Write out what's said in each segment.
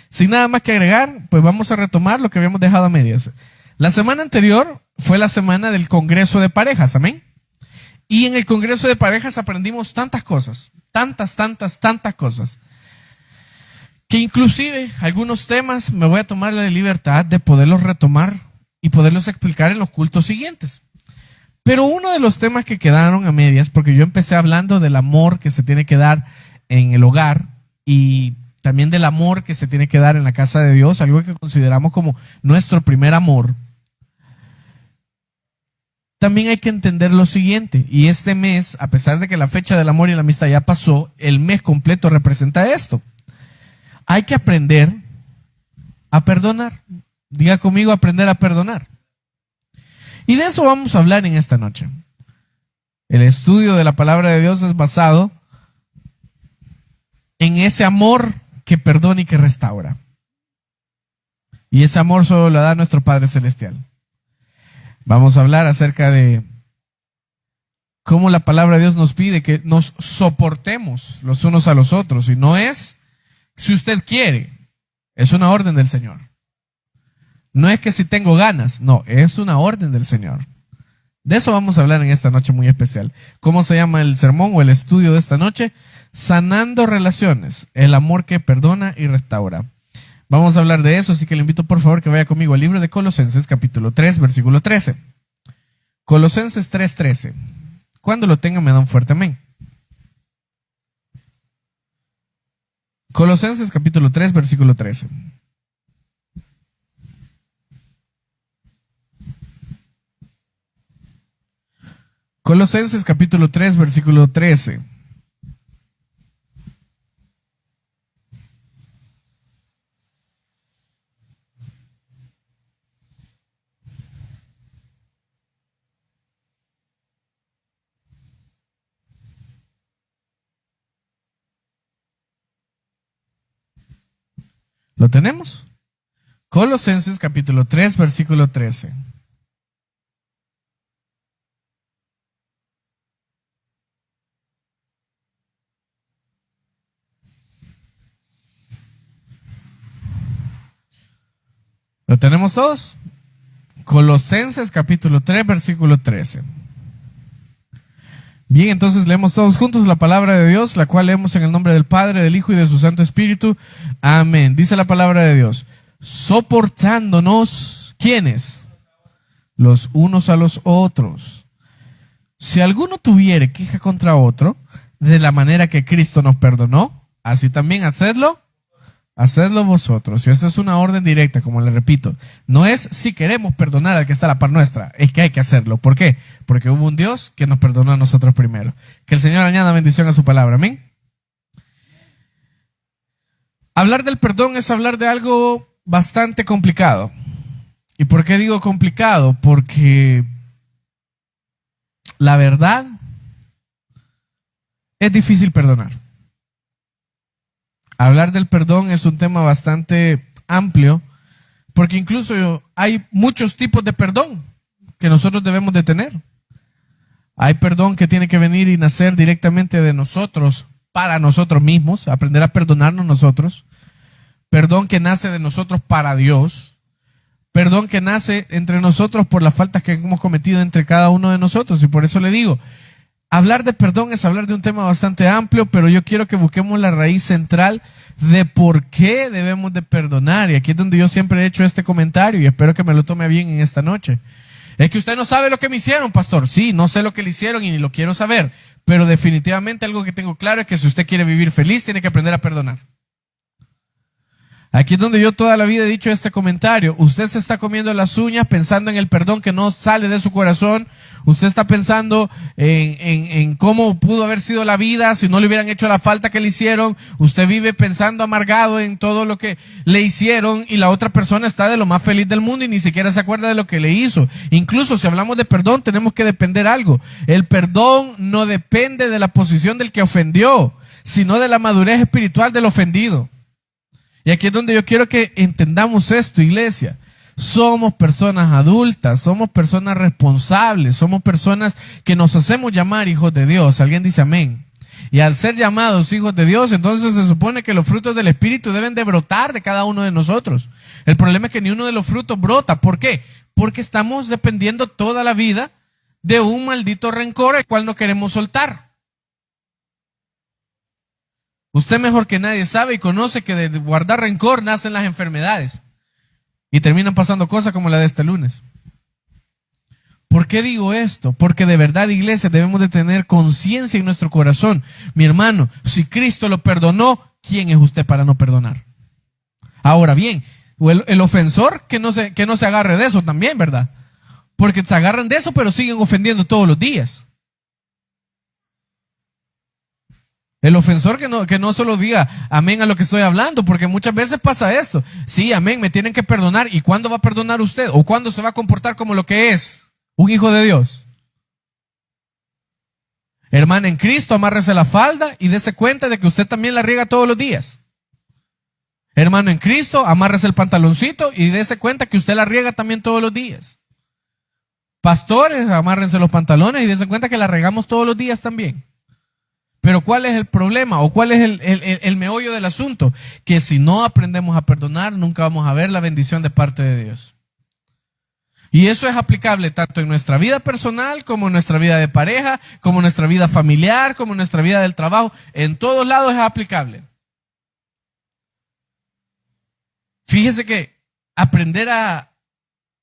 Sin nada más que agregar, pues vamos a retomar lo que habíamos dejado a medias. La semana anterior fue la semana del Congreso de Parejas, amén. Y en el Congreso de Parejas aprendimos tantas cosas, tantas cosas, que inclusive algunos temas me voy a tomar la libertad de poderlos retomar y poderlos explicar en los cultos siguientes. Pero uno de los temas que quedaron a medias, porque yo empecé hablando del amor que se tiene que dar en el hogar y también del amor que se tiene que dar en la casa de Dios, algo que consideramos como nuestro primer amor. También hay que entender lo siguiente, y este mes, a pesar de que la fecha del amor y la amistad ya pasó, el mes completo representa esto. Hay que aprender a perdonar. Diga conmigo, aprender a perdonar. Y de eso vamos a hablar en esta noche. El estudio de la palabra de Dios es basado en ese amor que perdona y que restaura. Y ese amor solo lo da nuestro Padre Celestial. Vamos a hablar acerca de cómo la palabra de Dios nos pide que nos soportemos los unos a los otros. Y no es si usted quiere, es una orden del Señor. No es que si tengo ganas, no, es una orden del Señor. De eso vamos a hablar en esta noche muy especial. ¿Cómo se llama el sermón o el estudio de esta noche? Sanando relaciones, el amor que perdona y restaura. Vamos a hablar de eso, así que le invito por favor que vaya conmigo al libro de Colosenses, capítulo 3, versículo 13. Colosenses 3:13. Cuando lo tengan me da un fuerte amén. Colosenses capítulo 3, versículo 13. Colosenses capítulo 3, versículo 13. ¿Lo tenemos? Colosenses capítulo 3, versículo 13. ¿Lo tenemos todos? Colosenses capítulo 3, versículo 13. Bien, entonces leemos todos juntos la palabra de Dios, la cual leemos en el nombre del Padre, del Hijo y de su Santo Espíritu. Amén. Dice la palabra de Dios: soportándonos, ¿quiénes? Los unos a los otros. Si alguno tuviere queja contra otro, de la manera que Cristo nos perdonó, así también hacedlo vosotros. Y esa es una orden directa, como le repito. No es si queremos perdonar al que está a la par nuestra, es que hay que hacerlo. ¿Por qué? Porque hubo un Dios que nos perdonó a nosotros primero. Que el Señor añada bendición a su palabra. Amén. Hablar del perdón es hablar de algo bastante complicado. ¿Y por qué digo complicado? Porque la verdad es difícil perdonar. Hablar del perdón es un tema bastante amplio, porque incluso hay muchos tipos de perdón que nosotros debemos de tener. Hay perdón que tiene que venir y nacer directamente de nosotros, para nosotros mismos, aprender a perdonarnos nosotros. Perdón que nace de nosotros para Dios. Perdón que nace entre nosotros por las faltas que hemos cometido entre cada uno de nosotros. Y por eso le digo, hablar de perdón es hablar de un tema bastante amplio, pero yo quiero que busquemos la raíz central de por qué debemos de perdonar. Y aquí es donde yo siempre he hecho este comentario y espero que me lo tome bien en esta noche. Es que usted no sabe lo que me hicieron, pastor. Sí, no sé lo que le hicieron y ni lo quiero saber, pero definitivamente algo que tengo claro es que si usted quiere vivir feliz, tiene que aprender a perdonar. Aquí es donde yo toda la vida he dicho este comentario. Usted se está comiendo las uñas pensando en el perdón que no sale de su corazón. Usted está pensando en cómo pudo haber sido la vida si no le hubieran hecho la falta que le hicieron. Usted vive pensando amargado en todo lo que le hicieron y la otra persona está de lo más feliz del mundo y ni siquiera se acuerda de lo que le hizo. Incluso si hablamos de perdón, tenemos que depender algo. El perdón no depende de la posición del que ofendió, sino de la madurez espiritual del ofendido. Y aquí es donde yo quiero que entendamos esto, iglesia. Somos personas adultas, somos personas responsables, somos personas que nos hacemos llamar hijos de Dios. Alguien dice amén. Y al ser llamados hijos de Dios, entonces se supone que los frutos del Espíritu deben de brotar de cada uno de nosotros. El problema es que ni uno de los frutos brota. ¿Por qué? Porque estamos dependiendo toda la vida de un maldito rencor el cual no queremos soltar. Usted mejor que nadie sabe y conoce que de guardar rencor nacen las enfermedades. Y terminan pasando cosas como la de este lunes. ¿Por qué digo esto? Porque de verdad, iglesia, debemos de tener conciencia en nuestro corazón. Mi hermano, si Cristo lo perdonó, ¿quién es usted para no perdonar? Ahora bien, el ofensor que no se agarre de eso también, ¿verdad? Porque se agarran de eso, pero siguen ofendiendo todos los días. El ofensor que no solo diga amén a lo que estoy hablando, porque muchas veces pasa esto. Sí, amén, me tienen que perdonar. ¿Y cuándo va a perdonar usted? ¿O cuándo se va a comportar como lo que es? Un hijo de Dios. Hermana en Cristo, amárrese la falda y dése cuenta de que usted también la riega todos los días. Hermano en Cristo, amárrese el pantaloncito y dése cuenta que usted la riega también todos los días. Pastores, amárrense los pantalones y dése cuenta que la regamos todos los días también. Pero ¿cuál es el problema? ¿O cuál es el meollo del asunto? Que si no aprendemos a perdonar, nunca vamos a ver la bendición de parte de Dios. Y eso es aplicable tanto en nuestra vida personal, como en nuestra vida de pareja, como en nuestra vida familiar, como en nuestra vida del trabajo. En todos lados es aplicable. Fíjese que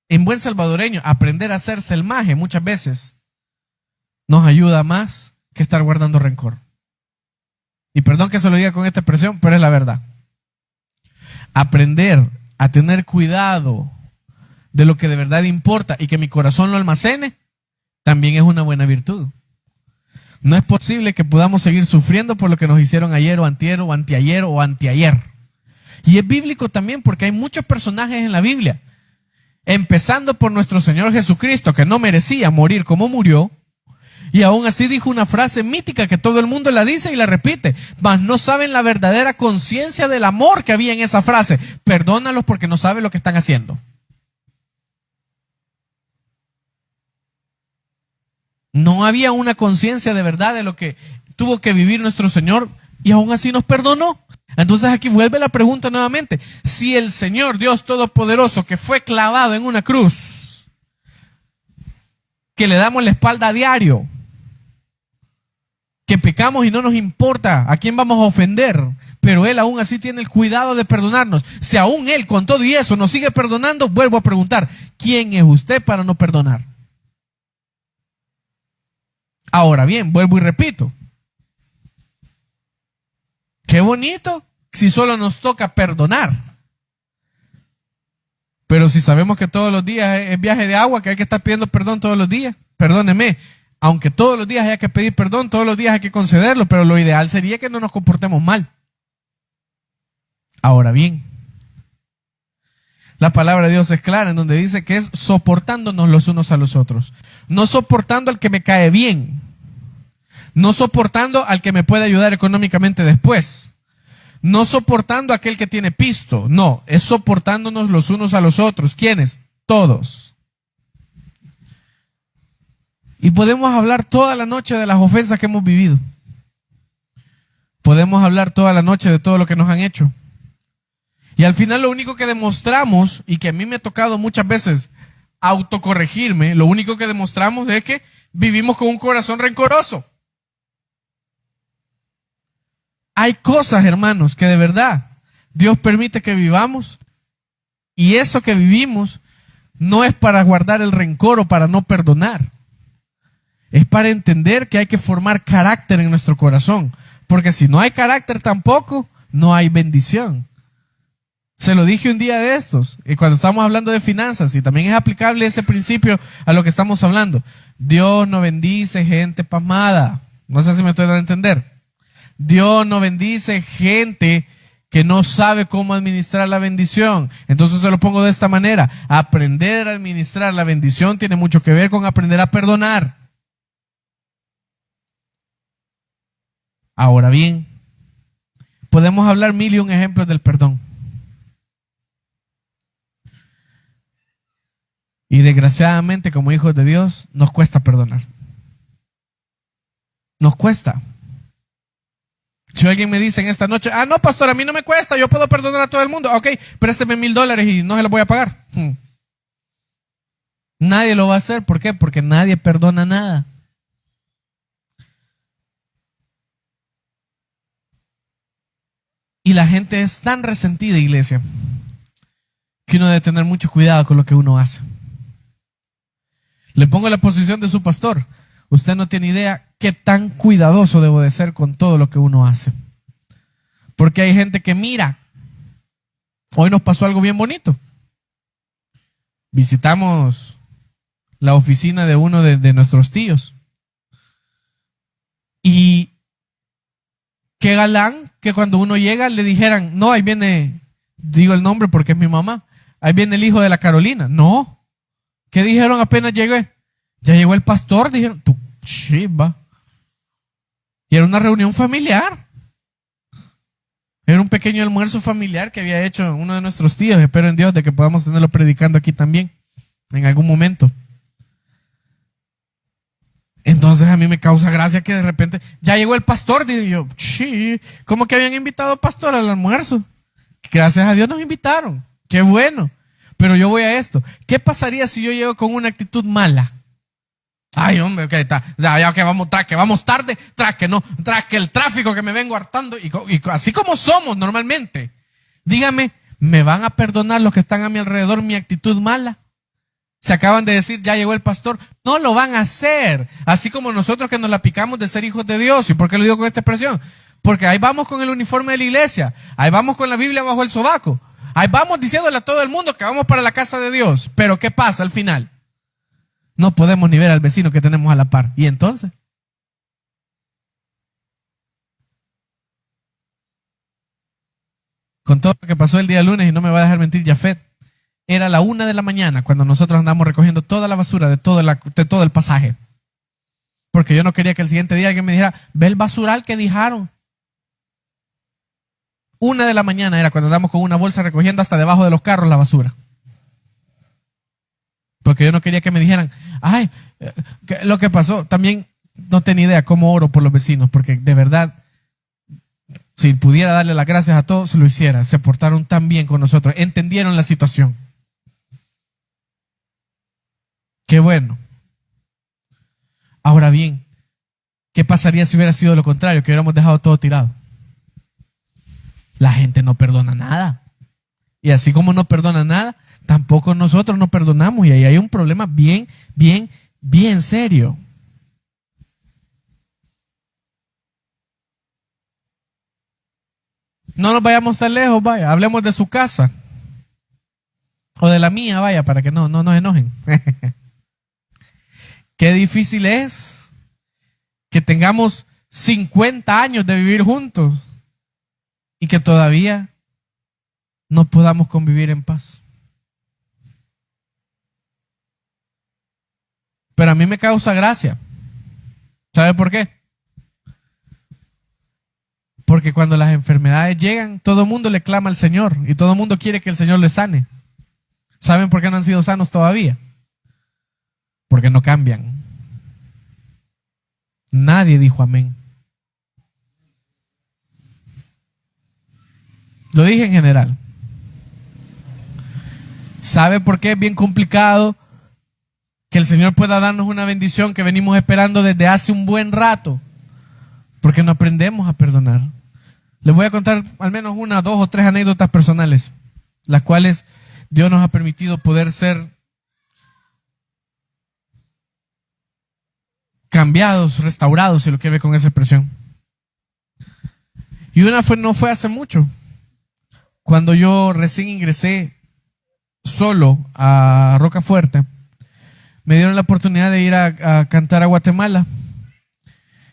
en buen salvadoreño, aprender a hacerse el maje muchas veces nos ayuda más que estar guardando rencor. Y perdón que se lo diga con esta expresión, pero es la verdad. Aprender a tener cuidado de lo que de verdad importa y que mi corazón lo almacene, también es una buena virtud. No es posible que podamos seguir sufriendo por lo que nos hicieron ayer o antier o anteayer o anteayer. Y es bíblico también porque hay muchos personajes en la Biblia, empezando por nuestro Señor Jesucristo, que no merecía morir como murió, y aún así dijo una frase mítica que todo el mundo la dice y la repite, mas no saben la verdadera conciencia del amor que había en esa frase. Perdónalos porque no saben lo que están haciendo. No había una conciencia de verdad de lo que tuvo que vivir nuestro Señor y aún así nos perdonó. Entonces aquí vuelve la pregunta nuevamente. Si el Señor Dios Todopoderoso, que fue clavado en una cruz, que le damos la espalda a diario, que pecamos y no nos importa a quién vamos a ofender, pero Él aún así tiene el cuidado de perdonarnos. Si aún Él con todo y eso nos sigue perdonando, vuelvo a preguntar, ¿quién es usted para no perdonar? Ahora bien, vuelvo y repito. Qué bonito si solo nos toca perdonar. Pero si sabemos que todos los días es viaje de agua, que hay que estar pidiendo perdón todos los días, perdóneme, aunque todos los días haya que pedir perdón, todos los días hay que concederlo, pero lo ideal sería que no nos comportemos mal. Ahora bien, la palabra de Dios es clara en donde dice que es soportándonos los unos a los otros. No soportando al que me cae bien. No soportando al que me puede ayudar económicamente después. No soportando a aquel que tiene pisto. No, es soportándonos los unos a los otros. ¿Quiénes? Todos. Y podemos hablar toda la noche de las ofensas que hemos vivido. Podemos hablar toda la noche de todo lo que nos han hecho. Y al final lo único que demostramos, y que a mí me ha tocado muchas veces autocorregirme, lo único que demostramos es que vivimos con un corazón rencoroso. Hay cosas, hermanos, que de verdad Dios permite que vivamos, y eso que vivimos no es para guardar el rencor o para no perdonar. Es para entender que hay que formar carácter en nuestro corazón, porque si no hay carácter tampoco, no hay bendición. Se lo dije un día de estos, y cuando estamos hablando de finanzas, y también es aplicable ese principio a lo que estamos hablando. Dios no bendice gente pasmada. No sé si me estoy dando a entender. Dios no bendice gente que no sabe cómo administrar la bendición. Entonces se lo pongo de esta manera. Aprender a administrar la bendición tiene mucho que ver con aprender a perdonar. Ahora bien, podemos hablar mil y un ejemplos del perdón. Y desgraciadamente, como hijos de Dios, nos cuesta perdonar. Nos cuesta. Si alguien me dice en esta noche, no, pastor, a mí no me cuesta, yo puedo perdonar a todo el mundo. Ok, présteme $1,000 y no se lo voy a pagar. Nadie lo va a hacer. ¿Por qué? Porque nadie perdona nada. Y la gente es tan resentida, iglesia, que uno debe tener mucho cuidado con lo que uno hace. Le pongo la posición de su pastor. Usted no tiene idea qué tan cuidadoso debo de ser con todo lo que uno hace. Porque hay gente que mira. Hoy nos pasó algo bien bonito. Visitamos la oficina de uno de nuestros tíos. Y qué galán que cuando uno llega le dijeran, no, ahí viene, digo el nombre porque es mi mamá, ahí viene el hijo de la Carolina. No. ¿Qué dijeron apenas llegué? Ya llegó el pastor, dijeron, tú chiva. Y era una reunión familiar. Era un pequeño almuerzo familiar que había hecho uno de nuestros tíos. Espero en Dios de que podamos tenerlo predicando aquí también, en algún momento. Entonces a mí me causa gracia que de repente, ya llegó el pastor, digo yo, sí, ¿cómo que habían invitado pastor al almuerzo? Gracias a Dios nos invitaron, qué bueno. Pero yo voy a esto, ¿qué pasaría si yo llego con una actitud mala? Ay, hombre, okay, ya que vamos tarde, tras que el tráfico que me vengo hartando, y así como somos normalmente. Dígame, ¿me van a perdonar los que están a mi alrededor mi actitud mala? Se acaban de decir, ya llegó el pastor. No lo van a hacer. Así como nosotros que nos la picamos de ser hijos de Dios. ¿Y por qué lo digo con esta expresión? Porque ahí vamos con el uniforme de la iglesia. Ahí vamos con la Biblia bajo el sobaco. Ahí vamos diciéndole a todo el mundo que vamos para la casa de Dios. Pero ¿qué pasa al final? No podemos ni ver al vecino que tenemos a la par. ¿Y entonces? Con todo lo que pasó el día lunes, y no me va a dejar mentir Jafet, era la 1 de la mañana cuando nosotros andamos recogiendo toda la basura de todo el pasaje. Porque yo no quería que el siguiente día alguien me dijera, ve el basural que dejaron. 1 de la mañana era cuando andamos con una bolsa recogiendo hasta debajo de los carros la basura. Porque yo no quería que me dijeran, ay, lo que pasó. También no tenía idea cómo oro por los vecinos, porque de verdad, si pudiera darle las gracias a todos, se lo hiciera. Se portaron tan bien con nosotros, entendieron la situación. Qué bueno. Ahora bien, ¿qué pasaría si hubiera sido lo contrario? Que hubiéramos dejado todo tirado. La gente no perdona nada. Y así como no perdona nada, tampoco nosotros no perdonamos. Y ahí hay un problema bien serio. No nos vayamos tan lejos, vaya. Hablemos de su casa. O de la mía, vaya, para que no nos enojen. Qué difícil es que tengamos 50 años de vivir juntos y que todavía no podamos convivir en paz. Pero a mí me causa gracia. ¿Sabe por qué? Porque cuando las enfermedades llegan, todo el mundo le clama al Señor y todo el mundo quiere que el Señor le sane. ¿Saben por qué no han sido sanos todavía? Porque no cambian. Nadie dijo amén. Lo dije en general. ¿Sabe por qué es bien complicado que el Señor pueda darnos una bendición que venimos esperando desde hace un buen rato? Porque no aprendemos a perdonar. Les voy a contar al menos 1, 2 o 3 anécdotas personales, las cuales Dios nos ha permitido poder ser cambiados, restaurados, si lo quiere ver con esa expresión. Y una no fue hace mucho, cuando yo recién ingresé solo a Rocafuerte. Me dieron la oportunidad de ir a cantar a Guatemala.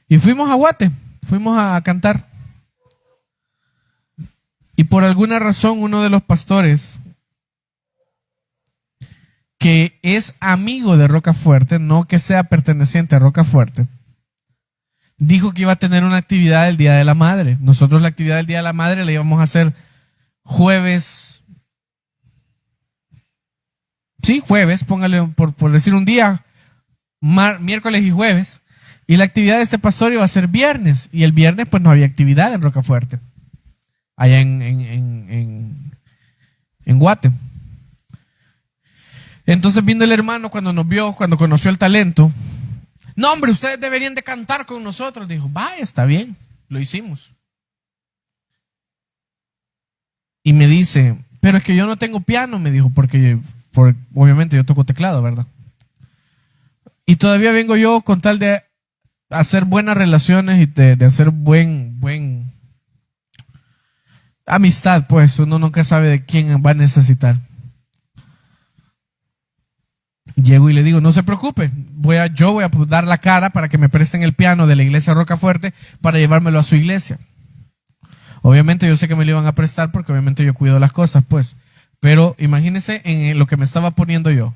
Y fuimos a Guate, fuimos a cantar. Y por alguna razón uno de los pastores, que es amigo de Rocafuerte, no que sea perteneciente a Rocafuerte, dijo que iba a tener una actividad el Día de la Madre. Nosotros la actividad del Día de la Madre la íbamos a hacer jueves. Sí, jueves, póngale por decir un día, miércoles y jueves. Y la actividad de este pastor iba a ser viernes. Y el viernes pues no había actividad en Rocafuerte. Allá en Guate. Entonces vino el hermano cuando nos vio, cuando conoció el talento. No, hombre, ustedes deberían de cantar con nosotros. Dijo, vaya, está bien, lo hicimos. Y me dice, pero es que yo no tengo piano, me dijo, porque obviamente yo toco teclado, ¿verdad? Y todavía vengo yo con tal de hacer buenas relaciones y de hacer buen amistad, pues uno nunca sabe de quién va a necesitar. Llego y le digo, no se preocupe, yo voy a dar la cara para que me presten el piano de la iglesia Rocafuerte para llevármelo a su iglesia. Obviamente yo sé que me lo iban a prestar porque obviamente yo cuido las cosas, pues. Pero imagínense en lo que me estaba poniendo yo.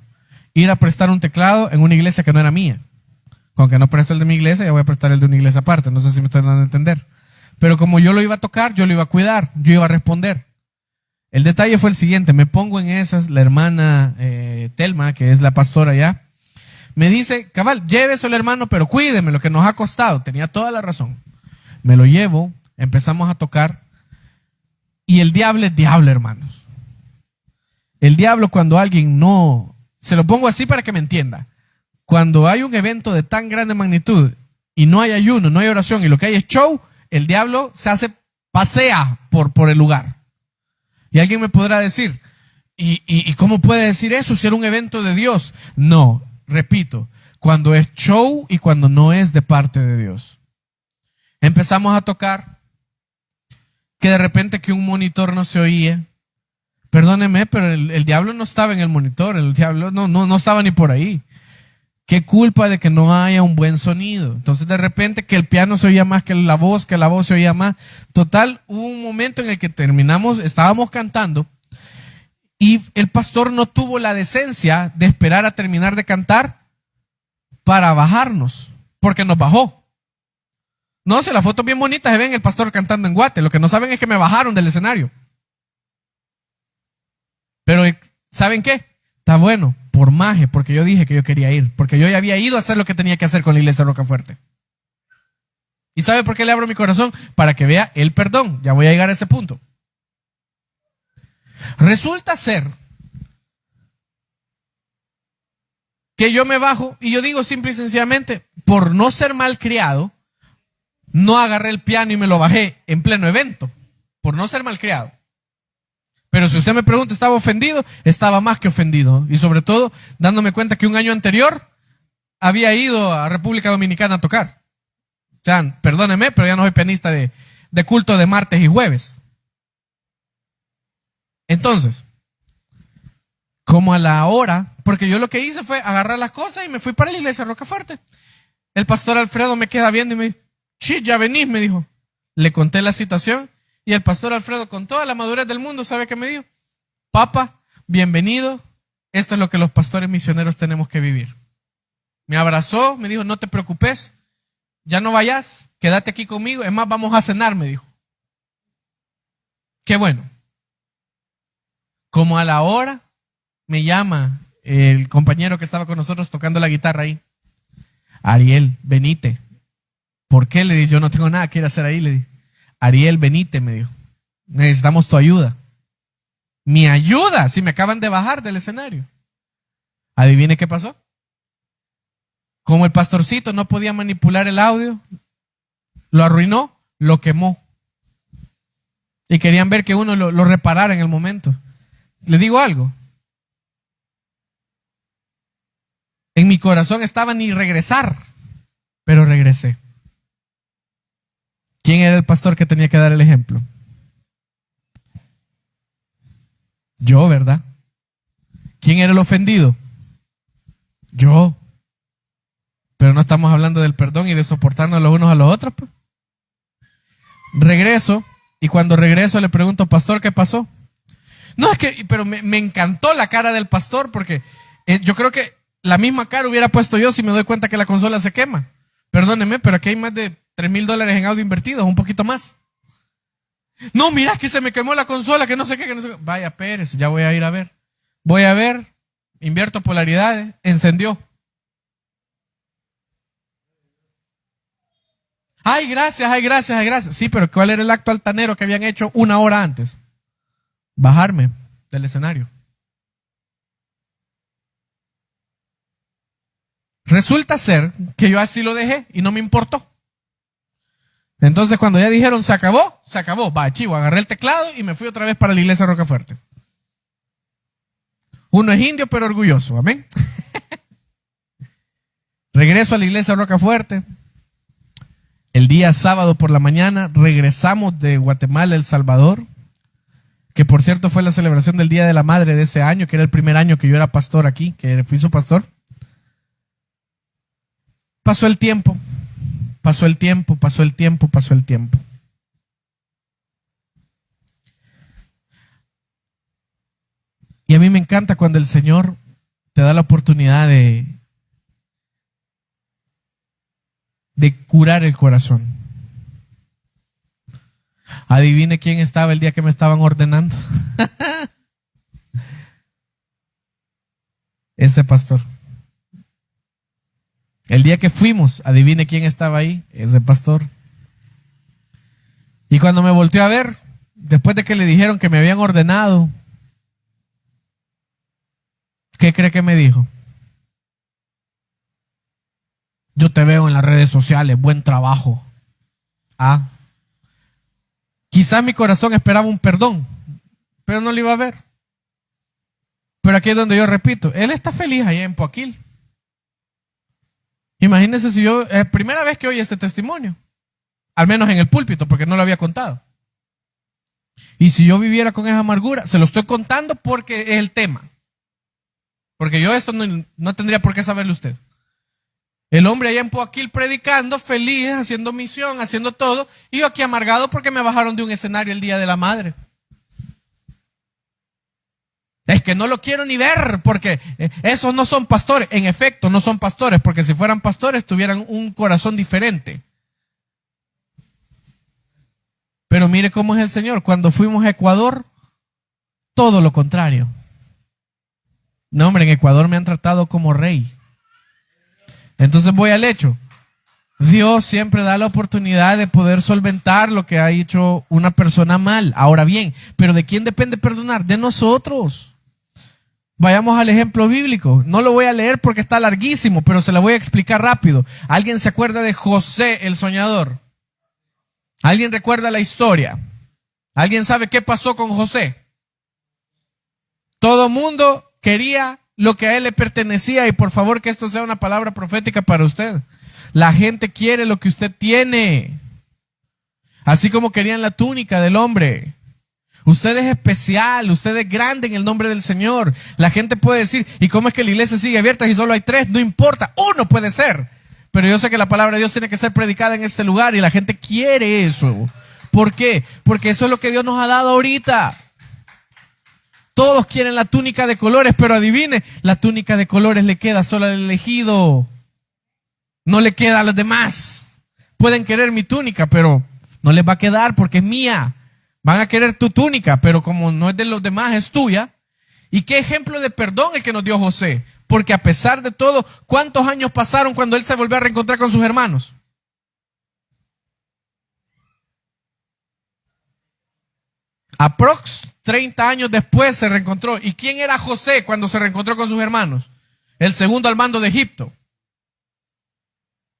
Ir a prestar un teclado en una iglesia que no era mía. Con que no presto el de mi iglesia, ya voy a prestar el de una iglesia aparte. No sé si me están dando a entender. Pero como yo lo iba a tocar, yo lo iba a cuidar, yo iba a responder. El detalle fue el siguiente, me pongo en esas, la hermana Telma, que es la pastora allá, me dice, cabal, lléveselo hermano, pero cuídeme lo que nos ha costado. Tenía toda la razón. Me lo llevo, empezamos a tocar, y el diablo es diablo, hermanos. El diablo cuando alguien no, se lo pongo así para que me entienda, cuando hay un evento de tan grande magnitud, y no hay ayuno, no hay oración, y lo que hay es show, el diablo pasea por el lugar. Y alguien me podrá decir, ¿y cómo puede decir eso si era un evento de Dios? No, repito, cuando es show y cuando no es de parte de Dios. Empezamos a tocar, que de repente que un monitor no se oía. Perdóneme, pero el diablo no estaba en el monitor, el diablo no estaba ni por ahí. ¿Qué culpa de que no haya un buen sonido? Entonces de repente que el piano se oía más que la voz se oía más. Total, hubo un momento en el que estábamos cantando y el pastor no tuvo la decencia de esperar a terminar de cantar para bajarnos, porque nos bajó. No, si la foto es bien bonita, se ven el pastor cantando en Guate. Lo que no saben es que me bajaron del escenario. Pero ¿saben qué? Está bueno. Por maje, porque yo dije que yo quería ir, porque yo ya había ido a hacer lo que tenía que hacer con la iglesia Rocafuerte. ¿Y sabe por qué le abro mi corazón? Para que vea el perdón. Ya voy a llegar a ese punto. Resulta ser que yo me bajo y yo digo simple y sencillamente, por no ser malcriado, no agarré el piano y me lo bajé en pleno evento, por no ser malcriado. Pero si usted me pregunta, ¿estaba ofendido? Estaba más que ofendido. Y sobre todo, dándome cuenta que un año anterior había ido a República Dominicana a tocar. O sea, perdóneme, pero ya no soy pianista de culto de martes y jueves. Entonces, como a la hora, porque yo lo que hice fue agarrar las cosas y me fui para la iglesia Rocafuerte. El pastor Alfredo me queda viendo y me dijo, sí, ya venís, me dijo. Le conté la situación. Y el pastor Alfredo, con toda la madurez del mundo, ¿sabe qué me dijo? Papa, bienvenido. Esto es lo que los pastores misioneros tenemos que vivir. Me abrazó, me dijo, no te preocupes, ya no vayas, quédate aquí conmigo. Es más, vamos a cenar, me dijo. Qué bueno. Como a la hora, me llama el compañero que estaba con nosotros tocando la guitarra ahí. Ariel, venite. ¿Por qué? Le dije, yo no tengo nada que ir a hacer ahí, le dije. Ariel, venite, me dijo. Necesitamos tu ayuda. Mi ayuda, si me acaban de bajar del escenario. Adivine qué pasó. Como el pastorcito no podía manipular el audio, lo arruinó, lo quemó. Y querían ver que uno lo reparara en el momento. Le digo algo. En mi corazón estaba ni regresar, pero regresé. ¿Quién era el pastor que tenía que dar el ejemplo? Yo, ¿verdad? ¿Quién era el ofendido? Yo. Pero no estamos hablando del perdón y de soportarnos los unos a los otros, pues. Regreso, y cuando regreso le pregunto, pastor, ¿qué pasó? No, es que, pero me encantó la cara del pastor, porque yo creo que la misma cara hubiera puesto yo si me doy cuenta que la consola se quema. Perdóneme, pero aquí hay más de $3,000 en audio invertidos, un poquito más. No, mira que se me quemó la consola, que no sé qué, que no sé qué. Vaya Pérez, ya voy a ir a ver. Voy a ver, invierto polaridades, encendió. Ay, gracias, ay, gracias, ay, gracias. Sí, pero ¿cuál era el acto altanero que habían hecho una hora antes? Bajarme del escenario. Resulta ser que yo así lo dejé y no me importó. Entonces cuando ya dijeron se acabó, se acabó. Va, chivo, agarré el teclado y me fui otra vez para la iglesia de Rocafuerte. Uno es indio pero orgulloso, amén. Regreso a la iglesia de Rocafuerte. El día sábado por la mañana regresamos de Guatemala a El Salvador, que por cierto fue la celebración del Día de la Madre de ese año, que era el primer año que yo era pastor aquí, que fui su pastor. Pasó el tiempo, pasó el tiempo, pasó el tiempo, pasó el tiempo. Y a mí me encanta cuando el Señor te da la oportunidad de curar el corazón. Adivine quién estaba el día que me estaban ordenando. Este pastor. El día que fuimos, adivine quién estaba ahí, ese pastor. Y cuando me volteó a ver, después de que le dijeron que me habían ordenado, ¿qué cree que me dijo? Yo te veo en las redes sociales, buen trabajo. Ah, quizás mi corazón esperaba un perdón, pero no lo iba a ver. Pero aquí es donde yo repito, él está feliz allá en Poaquil. Imagínense si yo, es primera vez que oye este testimonio, al menos en el púlpito, porque no lo había contado. Y si yo viviera con esa amargura, se lo estoy contando porque es el tema. Porque yo esto no tendría por qué saberlo usted. El hombre allá en Poaquil predicando, feliz, haciendo misión, haciendo todo, y yo aquí amargado porque me bajaron de un escenario el Día de la Madre. Es que no lo quiero ni ver porque esos no son pastores. En efecto, no son pastores, porque si fueran pastores tuvieran un corazón diferente. Pero mire cómo es el Señor. Cuando fuimos a Ecuador, todo lo contrario. No, hombre, en Ecuador me han tratado como rey. Entonces voy al hecho. Dios siempre da la oportunidad de poder solventar lo que ha hecho una persona mal. Ahora bien, ¿pero de quién depende perdonar? De nosotros. Vayamos al ejemplo bíblico. No lo voy a leer porque está larguísimo, pero se lo voy a explicar rápido. ¿Alguien se acuerda de José el soñador? ¿Alguien recuerda la historia? ¿Alguien sabe qué pasó con José? Todo mundo quería lo que a él le pertenecía, y por favor que esto sea una palabra profética para usted. La gente quiere lo que usted tiene, así como querían la túnica del hombre. Usted es especial, usted es grande en el nombre del Señor. La gente puede decir, ¿y cómo es que la iglesia sigue abierta si solo hay 3? No importa, uno puede ser. Pero yo sé que la palabra de Dios tiene que ser predicada en este lugar y la gente quiere eso. ¿Por qué? Porque eso es lo que Dios nos ha dado ahorita. Todos quieren la túnica de colores, pero adivine, la túnica de colores le queda solo al elegido. No le queda a los demás. Pueden querer mi túnica, pero no les va a quedar porque es mía. Van a querer tu túnica, pero como no es de los demás, es tuya. ¿Y qué ejemplo de perdón el que nos dio José? Porque a pesar de todo, ¿cuántos años pasaron cuando él se volvió a reencontrar con sus hermanos? Aprox 30 años después se reencontró. ¿Y quién era José cuando se reencontró con sus hermanos? El segundo al mando de Egipto.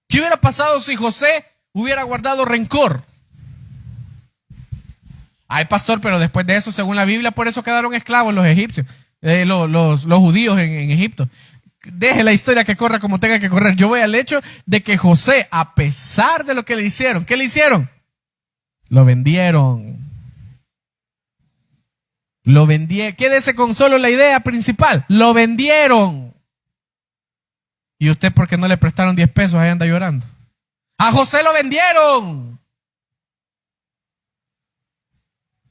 ¿Qué hubiera pasado si José hubiera guardado rencor? Ay, pastor, pero después de eso, según la Biblia, por eso quedaron esclavos los egipcios, los judíos en Egipto. Deje la historia que corra como tenga que correr. Yo voy al hecho de que José, a pesar de lo que le hicieron, ¿qué le hicieron? Lo vendieron. Lo vendieron. Quédese con solo la idea principal. Lo vendieron. Y usted, ¿por qué no le prestaron 10 pesos? Ahí anda llorando. A José lo vendieron.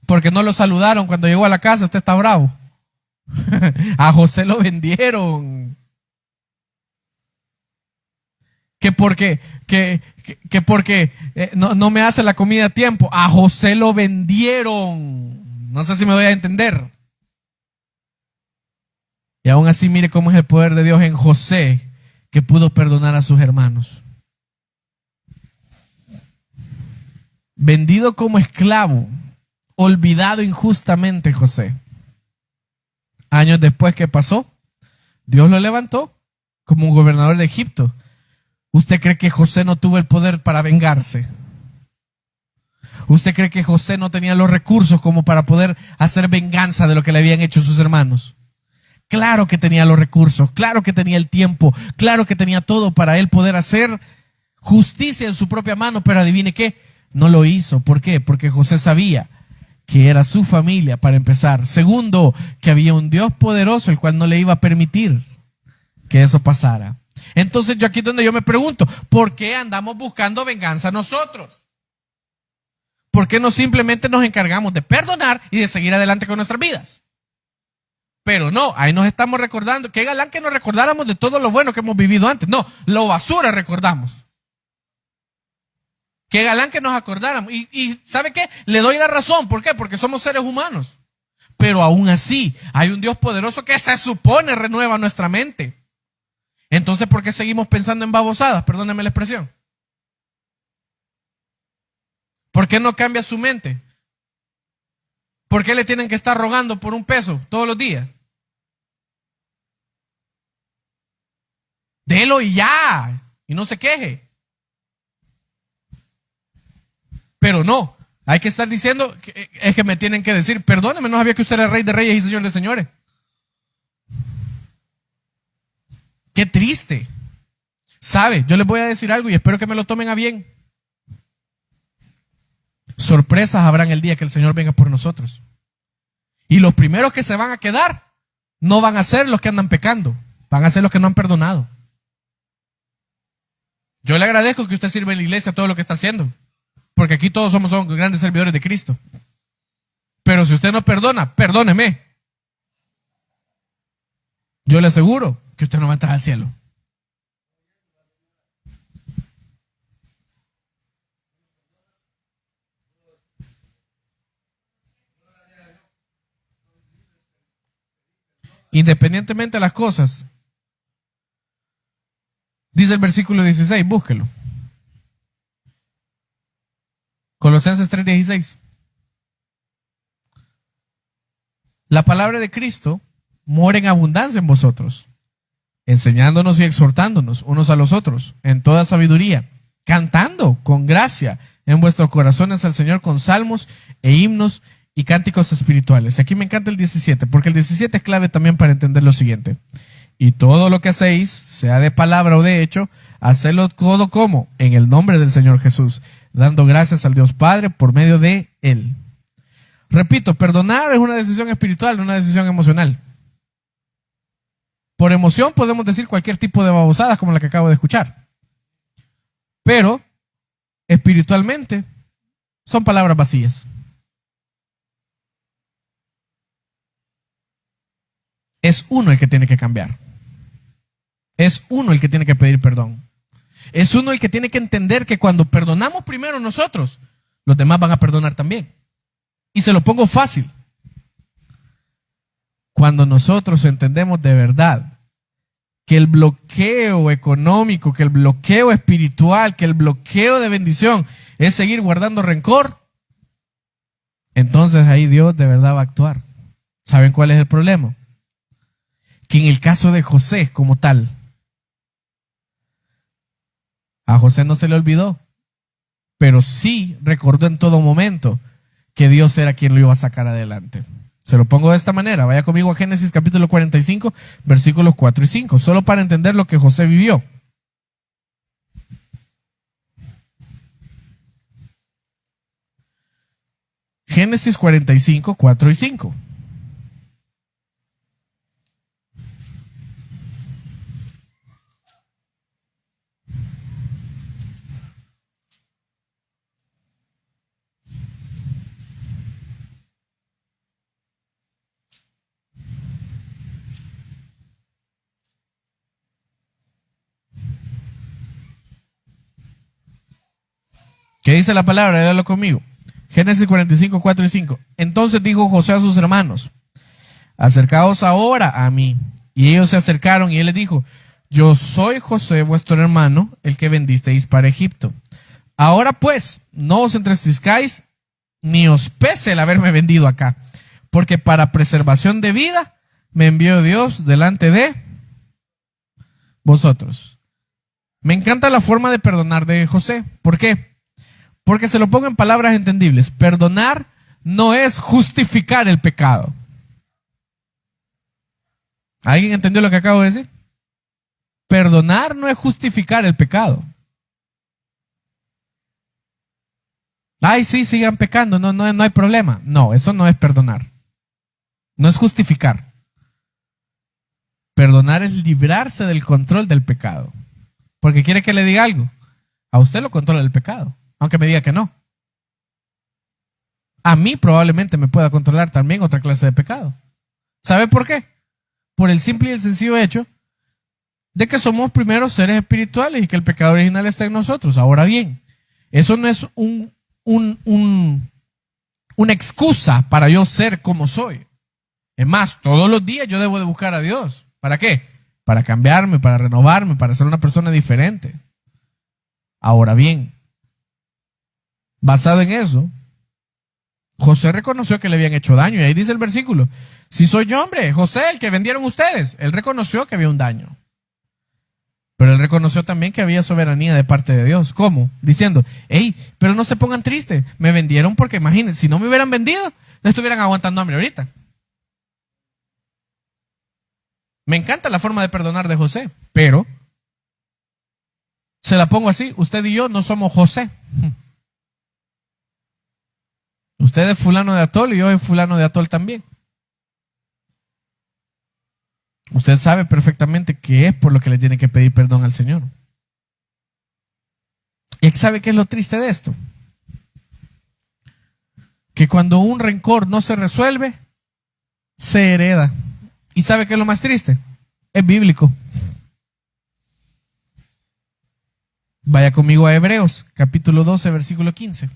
Porque no lo saludaron cuando llegó a la casa. Usted está bravo. A José lo vendieron. Que porque no me hace la comida a tiempo. A José lo vendieron. No sé si me doy a entender. Y aún así, mire cómo es el poder de Dios en José, que pudo perdonar a sus hermanos. vendido como esclavo, olvidado injustamente José. Años después, ¿qué pasó? Dios lo levantó como un gobernador de Egipto. ¿Usted cree que José no tuvo el poder para vengarse? ¿Usted cree que José no tenía los recursos como para poder hacer venganza de lo que le habían hecho sus hermanos? Claro que tenía los recursos, claro que tenía el tiempo, claro que tenía todo para él poder hacer justicia en su propia mano, pero adivine qué, no lo hizo. ¿Por qué? Porque José sabía que era su familia para empezar. Segundo, que había un Dios poderoso el cual no le iba a permitir que eso pasara. Entonces yo aquí es donde yo me pregunto, ¿por qué andamos buscando venganza nosotros? ¿Por qué no simplemente nos encargamos de perdonar y de seguir adelante con nuestras vidas? Pero no, ahí nos estamos recordando. Qué galán que nos recordáramos de todo lo bueno que hemos vivido antes. No, lo basura recordamos. Qué galán que nos acordáramos. Y ¿sabe qué? Le doy la razón. ¿Por qué? Porque somos seres humanos. Pero aún así, hay un Dios poderoso que se supone renueva nuestra mente. Entonces, ¿por qué seguimos pensando en babosadas? Perdónenme la expresión. ¿Por qué no cambia su mente? ¿Por qué le tienen que estar rogando por un peso todos los días? Delo y ya. Y no se queje. Pero no. Hay que estar diciendo, es que me tienen que decir, perdóneme, no sabía que usted era rey de reyes y señor de señores. Qué triste. ¿Sabe? Yo les voy a decir algo y espero que me lo tomen a bien. Sorpresas habrán el día que el Señor venga por nosotros. Y los primeros que se van a quedar no van a ser los que andan pecando, van a ser los que no han perdonado. Yo le agradezco que usted sirva en la iglesia todo lo que está haciendo, porque aquí todos somos grandes servidores de Cristo. Pero si usted no perdona, perdóneme. Yo le aseguro que usted no va a entrar al cielo. Independientemente de las cosas, dice el versículo 16, búsquelo. Colosenses 3:16. La palabra de Cristo mora en abundancia en vosotros, enseñándonos y exhortándonos unos a los otros en toda sabiduría, cantando con gracia en vuestros corazones al Señor con salmos e himnos y cánticos espirituales. Aquí me encanta el 17, porque el 17 es clave también para entender lo siguiente. Y todo lo que hacéis, sea de palabra o de hecho, hacedlo todo como en el nombre del Señor Jesús, dando gracias al Dios Padre por medio de Él. Repito, perdonar es una decisión espiritual, no una decisión emocional. Por emoción podemos decir cualquier tipo de babosadas como la que acabo de escuchar. Pero espiritualmente son palabras vacías. Es uno el que tiene que cambiar. Es uno el que tiene que pedir perdón. Es uno el que tiene que entender que cuando perdonamos primero nosotros, los demás van a perdonar también. Y se lo pongo fácil. Cuando nosotros entendemos de verdad que el bloqueo económico, que el bloqueo espiritual, que el bloqueo de bendición es seguir guardando rencor, entonces ahí Dios de verdad va a actuar. ¿Saben cuál es el problema? Que en el caso de José como tal, a José no se le olvidó, pero sí recordó en todo momento que Dios era quien lo iba a sacar adelante. Se lo pongo de esta manera. Vaya conmigo a Génesis capítulo 45, versículos 4 y 5, solo para entender lo que José vivió. Génesis 45, 4 y 5. ¿Qué dice la palabra? Léalo conmigo. Génesis 45, 4 y 5. Entonces dijo José a sus hermanos: acercaos ahora a mí. Y ellos se acercaron y él les dijo: yo soy José, vuestro hermano, el que vendisteis para Egipto. Ahora pues, no os entristezcáis ni os pese el haberme vendido acá, porque para preservación de vida me envió Dios delante de vosotros. Me encanta la forma de perdonar de José. ¿Por qué? Porque se lo pongo en palabras entendibles. Perdonar no es justificar el pecado. ¿Alguien entendió lo que acabo de decir? Perdonar no es justificar el pecado. Ay, sí, sigan pecando, no hay problema. No, eso no es perdonar. No es justificar. Perdonar es librarse del control del pecado. Porque quiere que le diga algo. A usted lo controla el pecado, aunque me diga que no. A mí probablemente me pueda controlar también otra clase de pecado. ¿Sabe por qué? Por el simple y el sencillo hecho de que somos primero seres espirituales y que el pecado original está en nosotros. Ahora bien, eso no es una excusa para yo ser como soy. Es más, todos los días yo debo de buscar a Dios. ¿Para qué? Para cambiarme, para renovarme, para ser una persona diferente. Ahora bien, basado en eso, José reconoció que le habían hecho daño. Y ahí dice el versículo: si soy yo, hombre, José, el que vendieron ustedes. Él reconoció que había un daño. Pero él reconoció también que había soberanía de parte de Dios. ¿Cómo? Diciendo, hey, pero no se pongan tristes. Me vendieron porque, imagínense, si no me hubieran vendido, no estuvieran aguantando hambre ahorita. Me encanta la forma de perdonar de José, pero se la pongo así: usted y yo no somos José. Usted es fulano de Atol y yo soy fulano de Atol también. Usted sabe perfectamente que es por lo que le tiene que pedir perdón al Señor. ¿Y sabe qué es lo triste de esto? Que cuando un rencor no se resuelve, se hereda. ¿Y sabe qué es lo más triste? Es bíblico. Vaya conmigo a Hebreos, capítulo 12, versículo 15.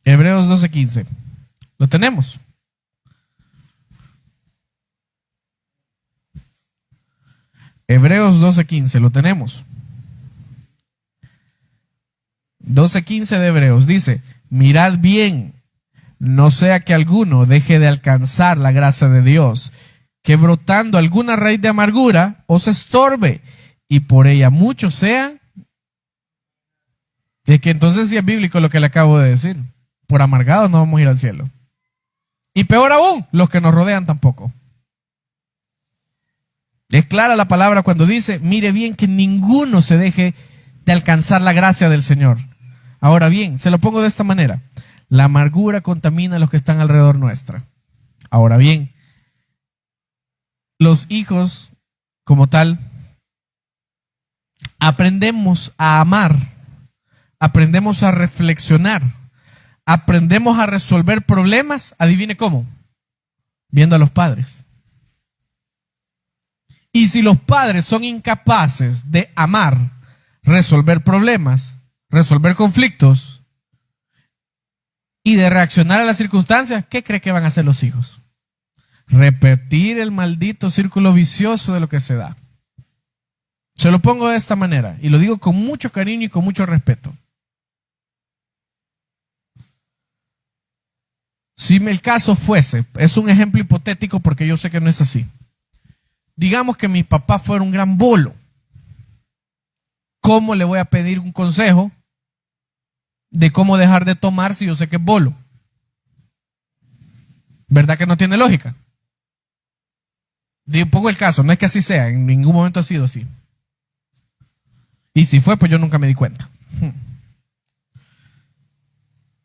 Hebreos 12:15. ¿Lo tenemos? Hebreos 12:15, lo tenemos. 12:15 de Hebreos dice: mirad bien, no sea que alguno deje de alcanzar la gracia de Dios, que brotando alguna raíz de amargura os estorbe, y por ella muchos sean. Es que entonces sí es bíblico lo que le acabo de decir. Por amargados no vamos a ir al cielo. Y peor aún, los que nos rodean tampoco. Es clara la palabra cuando dice: mire bien que ninguno se deje de alcanzar la gracia del Señor. Ahora bien, se lo pongo de esta manera: la amargura contamina a los que están alrededor nuestra. Ahora bien, los hijos como tal aprendemos a amar, aprendemos a reflexionar, aprendemos a resolver problemas. Adivine cómo: viendo a los padres. Y si los padres son incapaces de amar, resolver problemas, resolver conflictos y de reaccionar a las circunstancias, ¿qué cree que van a hacer los hijos? Repetir el maldito círculo vicioso de lo que se da. Se lo pongo de esta manera y lo digo con mucho cariño y con mucho respeto. Si el caso fuese, es un ejemplo hipotético porque yo sé que no es así. Digamos que mi papá fuera un gran bolo. ¿Cómo le voy a pedir un consejo de cómo dejar de tomar si yo sé que es bolo? ¿Verdad que no tiene lógica? Pongo el caso, no es que así sea, en ningún momento ha sido así. Y si fue, pues yo nunca me di cuenta.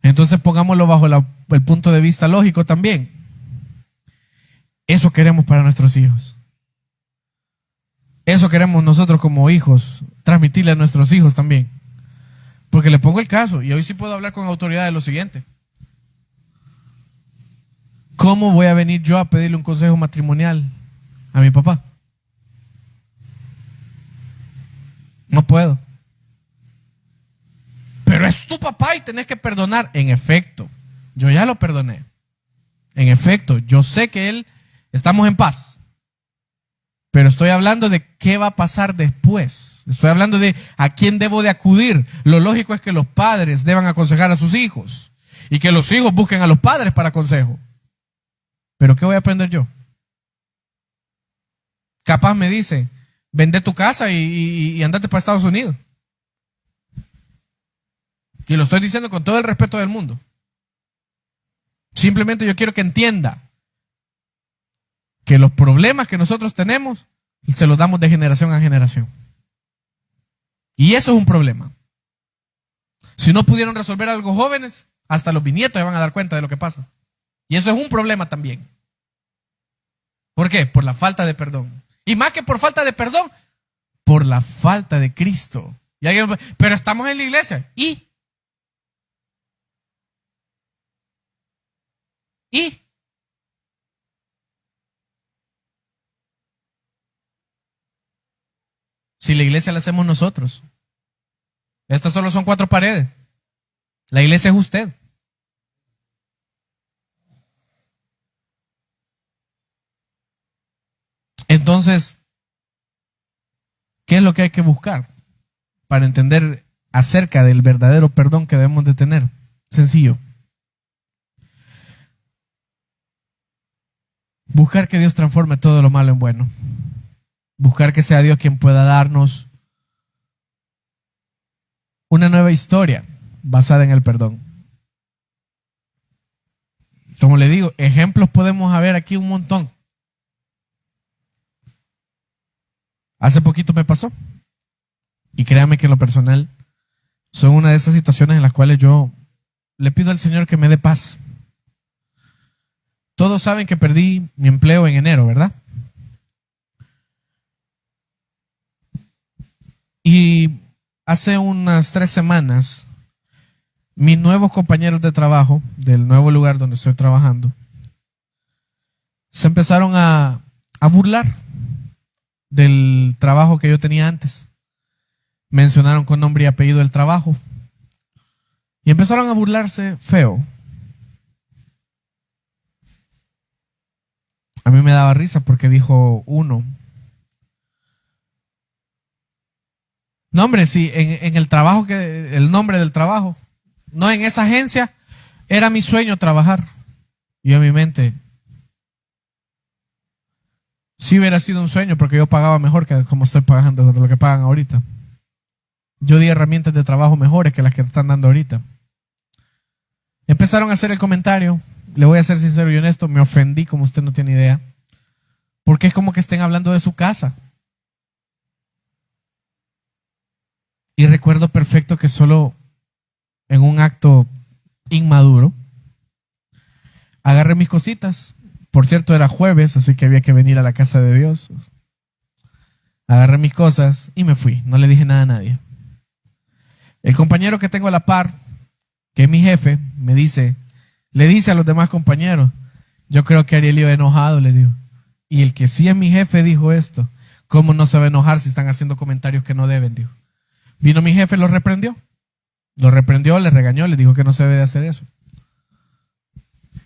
Entonces pongámoslo bajo el punto de vista lógico también. Eso queremos para nuestros hijos. Eso queremos nosotros como hijos, transmitirle a nuestros hijos también. Porque le pongo el caso, y hoy sí puedo hablar con autoridad de lo siguiente. ¿Cómo voy a venir yo a pedirle un consejo matrimonial a mi papá? No puedo. Pero es tu papá y tenés que perdonar. En efecto, yo ya lo perdoné. En efecto, yo sé que él, estamos en paz. Pero estoy hablando de qué va a pasar después. Estoy hablando de a quién debo de acudir. Lo lógico es que los padres deban aconsejar a sus hijos y que los hijos busquen a los padres para consejo. Pero ¿qué voy a aprender yo? Capaz me dice, vende tu casa y andate para Estados Unidos. Y lo estoy diciendo con todo el respeto del mundo. Simplemente yo quiero que entienda que los problemas que nosotros tenemos se los damos de generación a generación. Y eso es un problema. Si no pudieron resolver algo jóvenes, hasta los bisnietos se van a dar cuenta de lo que pasa. Y eso es un problema también. ¿Por qué? Por la falta de perdón. Y más que por falta de perdón, por la falta de Cristo. Y alguien, pero estamos en la iglesia. ¿Y? Si la iglesia la hacemos nosotros. Estas solo son 4 paredes. La iglesia es usted. Entonces, ¿qué es lo que hay que buscar para entender acerca del verdadero perdón que debemos de tener? Sencillo. Buscar que Dios transforme todo lo malo en bueno. Buscar que sea Dios quien pueda darnos una nueva historia basada en el perdón. Como le digo, ejemplos podemos haber aquí un montón. Hace poquito me pasó. Y créame que en lo personal son una de esas situaciones en las cuales yo le pido al Señor que me dé paz. Todos saben que perdí mi empleo en enero, ¿verdad? Y hace unas 3 semanas, mis nuevos compañeros de trabajo del nuevo lugar donde estoy trabajando se empezaron a burlar del trabajo que yo tenía antes. Mencionaron con nombre y apellido el trabajo y empezaron a burlarse feo. A mí me daba risa porque dijo uno: no, hombre, sí, en el trabajo, el nombre del trabajo, no, en esa agencia, era mi sueño trabajar. Y yo en mi mente, sí hubiera sido un sueño porque yo pagaba mejor que como estoy pagando, de lo que pagan ahorita. Yo di herramientas de trabajo mejores que las que te están dando ahorita. Empezaron a hacer el comentario, le voy a ser sincero y honesto, me ofendí como usted no tiene idea, porque es como que estén hablando de su casa. Y recuerdo perfecto que solo en un acto inmaduro agarré mis cositas. Por cierto, era jueves, así que había que venir a la casa de Dios. Agarré mis cosas y me fui. No le dije nada a nadie. El compañero que tengo a la par, que es mi jefe, le dice a los demás compañeros: yo creo que Ariel iba enojado, le digo. Y el que sí es mi jefe dijo esto. ¿Cómo no se va a enojar si están haciendo comentarios que no deben? Dijo. Vino mi jefe, lo reprendió, le regañó, le dijo que no se debe de hacer eso.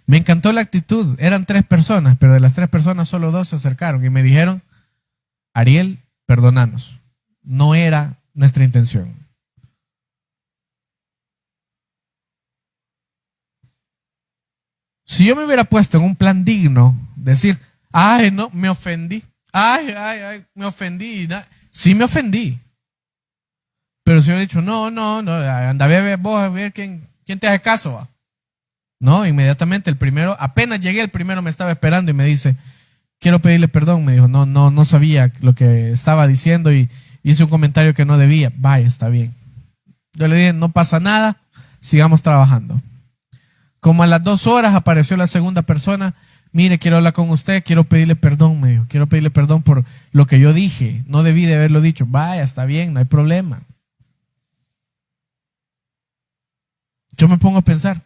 Me encantó la actitud. Eran 3 personas, pero de las 3 personas solo 2 se acercaron y me dijeron: Ariel, perdónanos, no era nuestra intención. Si yo me hubiera puesto en un plan digno, decir: ay, no, me ofendí, ay, me ofendí, sí me ofendí. Pero si yo he dicho: no, anda vos a ver quién te hace caso, va. No, inmediatamente el primero, apenas llegué, el primero me estaba esperando y me dice: quiero pedirle perdón. Me dijo: no sabía lo que estaba diciendo y hice un comentario que no debía. Vaya, está bien. Yo le dije: no pasa nada, sigamos trabajando. Como a las 2 horas apareció la segunda persona: mire, quiero hablar con usted, quiero pedirle perdón, me dijo. Quiero pedirle perdón por lo que yo dije, no debí de haberlo dicho. Vaya, está bien, no hay problema. Yo me pongo a pensar,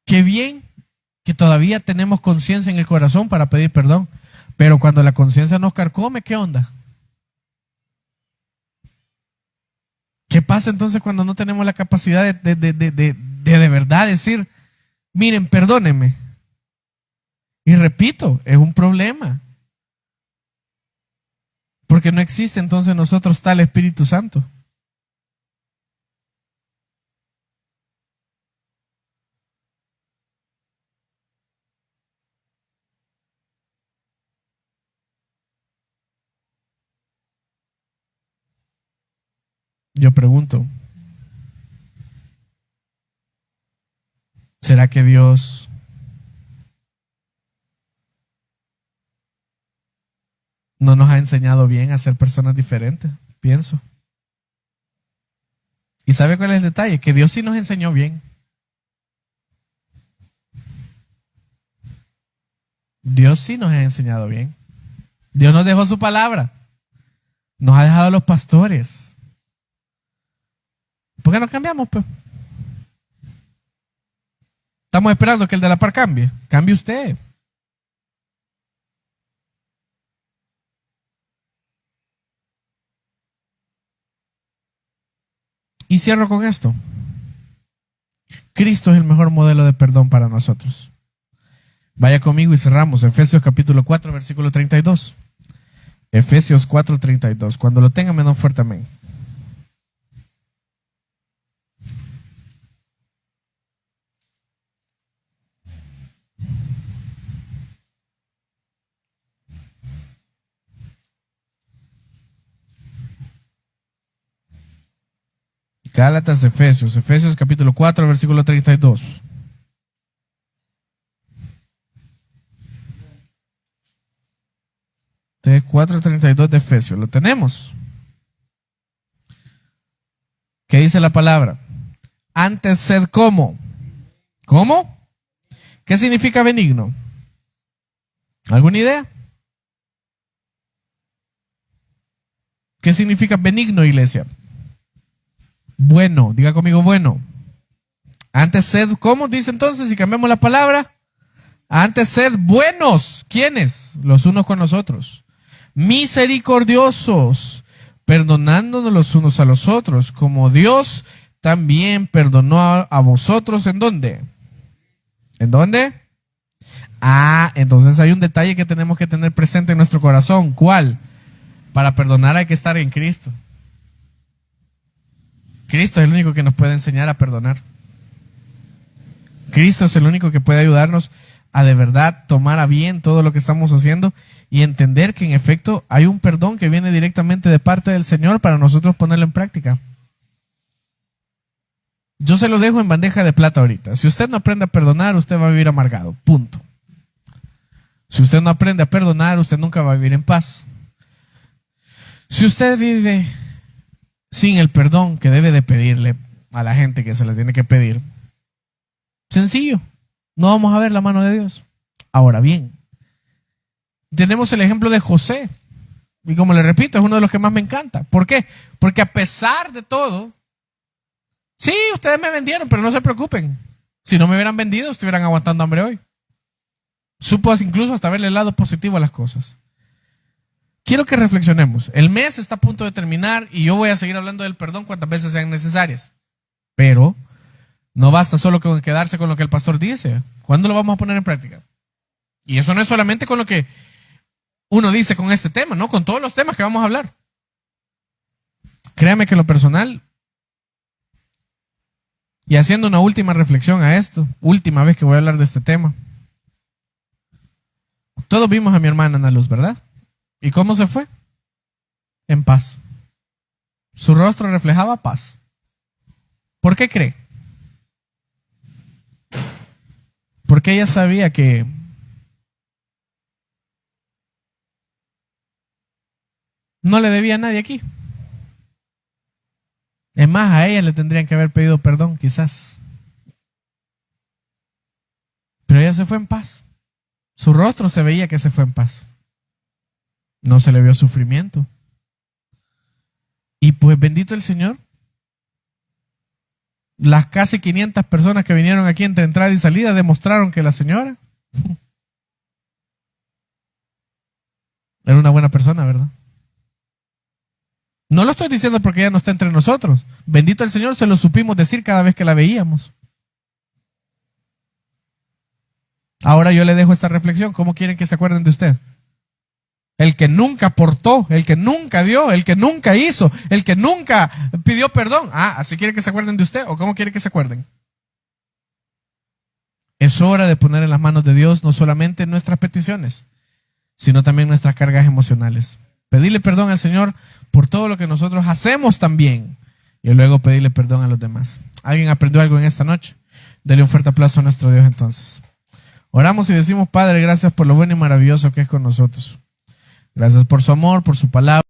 qué bien que todavía tenemos conciencia en el corazón para pedir perdón, Pero cuando la conciencia nos carcome, ¿qué onda? ¿Qué pasa entonces cuando no tenemos la capacidad de verdad decir, miren, perdónenme? Y repito, es un problema. Porque no existe entonces en nosotros tal Espíritu Santo. Yo pregunto, ¿será que Dios no nos ha enseñado bien a ser personas diferentes? Pienso. ¿Y sabe cuál es el detalle? Que Dios sí nos enseñó bien. Dios sí nos ha enseñado bien. Dios nos dejó su palabra. Nos ha dejado a los pastores. ¿Por qué no cambiamos, pues? Estamos esperando que el de la par cambie. Cambie usted. Y cierro con esto. Cristo es el mejor modelo de perdón para nosotros. Vaya conmigo y cerramos. Efesios capítulo 4, versículo 32. Efesios 4, 32. Cuando lo tengan, menos fuerte, amén. Gálatas, Efesios capítulo 4, versículo 32. De 4:32 de Efesios, lo tenemos. ¿Qué dice la palabra? Antes sed como. ¿Cómo? ¿Qué significa benigno? ¿Alguna idea? ¿Qué significa benigno, iglesia? Bueno, diga conmigo bueno. Antes sed, ¿cómo dice entonces? Si cambiamos la palabra, antes sed buenos. ¿Quiénes? Los unos con los otros. Misericordiosos, perdonándonos los unos a los otros, como Dios también perdonó a vosotros. ¿En dónde? ¿En dónde? Entonces hay un detalle que tenemos que tener presente en nuestro corazón. ¿Cuál? Para perdonar hay que estar en Cristo. Cristo es el único que nos puede enseñar a perdonar. Cristo es el único que puede ayudarnos a de verdad tomar a bien todo lo que estamos haciendo y entender que en efecto hay un perdón que viene directamente de parte del Señor para nosotros ponerlo en práctica. Yo se lo dejo en bandeja de plata ahorita. Si usted no aprende a perdonar, usted va a vivir amargado. Punto. Si usted no aprende a perdonar, usted nunca va a vivir en paz. Si usted vive sin el perdón que debe de pedirle a la gente que se le tiene que pedir, sencillo, no vamos a ver la mano de Dios. Ahora bien, tenemos el ejemplo de José, y como le repito, es uno de los que más me encanta. ¿Por qué? Porque a pesar de todo, sí, ustedes me vendieron, pero no se preocupen. Si no me hubieran vendido, estuvieran aguantando hambre hoy. Supo incluso hasta verle el lado positivo a las cosas. Quiero que reflexionemos. El mes está a punto de terminar y yo voy a seguir hablando del perdón cuantas veces sean necesarias. Pero no basta solo con quedarse con lo que el pastor dice. ¿Cuándo lo vamos a poner en práctica? Y eso no es solamente con lo que uno dice con este tema, ¿no? Con todos los temas que vamos a hablar. Créame que en lo personal, y haciendo una última reflexión a esto, última vez que voy a hablar de este tema. Todos vimos a mi hermana Ana Luz, ¿verdad? ¿Y cómo se fue? En paz. Su rostro reflejaba paz. ¿Por qué cree? Porque ella sabía que no le debía a nadie aquí. Es más, a ella le tendrían que haber pedido perdón, quizás. Pero ella se fue en paz. Su rostro se veía que se fue en paz. No se le vio sufrimiento. Y pues bendito el Señor. Las casi 500 personas que vinieron aquí entre entrada y salida demostraron que la señora Era una buena persona, ¿verdad? No lo estoy diciendo porque ella no está entre nosotros. Bendito el Señor, se lo supimos decir cada vez que la veíamos. Ahora yo le dejo esta reflexión. ¿Cómo quieren que se acuerden de usted? El que nunca aportó, el que nunca dio, el que nunca hizo, el que nunca pidió perdón. ¿Así quiere que se acuerden de usted o cómo quiere que se acuerden? Es hora de poner en las manos de Dios no solamente nuestras peticiones, sino también nuestras cargas emocionales. Pedirle perdón al Señor por todo lo que nosotros hacemos también y luego pedirle perdón a los demás. ¿Alguien aprendió algo en esta noche? Dele un fuerte aplauso a nuestro Dios entonces. Oramos y decimos: Padre, gracias por lo bueno y maravilloso que es con nosotros. Gracias por su amor, por su palabra.